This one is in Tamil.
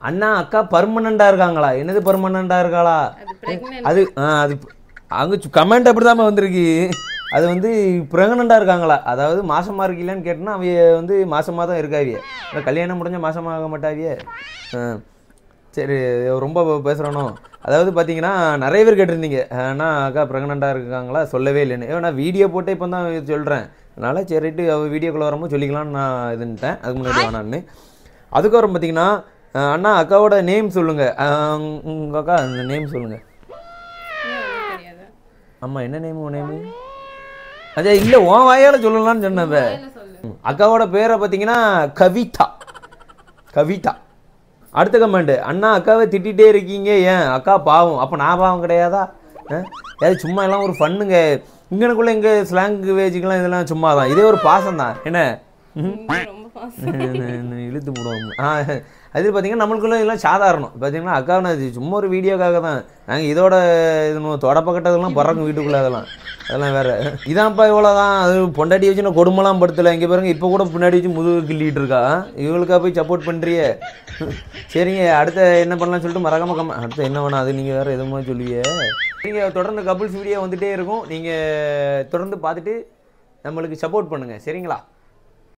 அண்ணா அக்கா பர்மனண்டாக இருக்காங்களா? என்னது பர்மனண்டாக இருக்காளா? அது அது அங்கே கமெண்ட் அப்படி தான் வந்திருக்கு. அது வந்து ப்ரெக்னெண்ட்டாக இருக்காங்களா, அதாவது மாசமாக இருக்கீங்களான்னு கேட்டோன்னா அவைய வந்து மாசமாக தான் இருக்காவிய. இல்லை கல்யாணம் முடிஞ்சால் மாசமாக மாட்டாவிய. சரி ரொம்ப பேசுகிறோனோ. அதாவது பார்த்தீங்கன்னா நிறைய பேர் கேட்டிருந்தீங்க அண்ணா அக்கா ப்ரெக்னெண்ட்டாக இருக்காங்களா, சொல்லவே இல்லைன்னு. நான் வீடியோ போட்டு இப்போ தான் சொல்கிறேன். அதனால் சரிட்டு வீடியோக்குள்ளே வரும்போது சொல்லிக்கலான்னு நான் இதுன்ட்டேன், அதுக்கு முன்னாடி வேணான்னு. அதுக்கப்புறம் பார்த்தீங்கன்னா அண்ணா அக்காவோட நேம் சொல்லுங்கள், உங்கள் அக்கா அந்த நேம் சொல்லுங்கள். ஆமாம் என்ன நேம் உன் நேமு? அதே இல்லை உன் வாயால் சொல்லலான்னு சொன்னேன். அக்காவோட பேரை பார்த்தீங்கன்னா கவிதா. கவிதா. அடுத்த கமெண்ட், அண்ணா அக்காவை திட்டிகிட்டே இருக்கீங்க ஏன்? அக்கா பாவம். அப்போ நான் பாவம் கிடையாதா? ஏதாவது சும்மா எல்லாம் ஒரு ஃபண்ணுங்க. இங்கனுக்குள்ளே எங்கள் ஸ்லாங்குவேஜுக்கெல்லாம் இதெல்லாம் சும்மா தான், இதே ஒரு பாசம் தான். என்ன இழுத்து போடுவோம். அது பார்த்தீங்கன்னா நம்மளுக்குள்ள எல்லாம் சாதாரணம். பார்த்தீங்கன்னா அக்காவை சும்மா ஒரு வீடியோக்காக தான். நாங்கள் இதோட இது தொடப்பக்கட்டதெல்லாம் பறக்கும் வீட்டுக்குள்ளே. அதெல்லாம் வேறு. இதான்ப்பா இவ்வளோ தான். அது பொண்டாட்டி வச்சு நான் கொடுமெல்லாம் படுத்தலை. இங்கே பாருங்க இப்போ கூட பின்னாடி வச்சு முதுகு கிள்ளிகிட்டு இருக்கா. இவளுக்கா போய் சப்போர்ட் பண்ணுறியே. சரிங்க அடுத்த என்ன பண்ணலாம்னு சொல்லிட்டு மறக்காம அடுத்த என்ன வேணாம், அது நீங்கள் வேறு எதுவுமே சொல்லுவீங்க. நீங்கள் தொடர்ந்து கப்புள்ஸ் வீடியோ வந்துகிட்டே இருக்கும். நீங்கள் தொடர்ந்து பார்த்துட்டு நம்மளுக்கு சப்போர்ட் பண்ணுங்கள் சரிங்களா?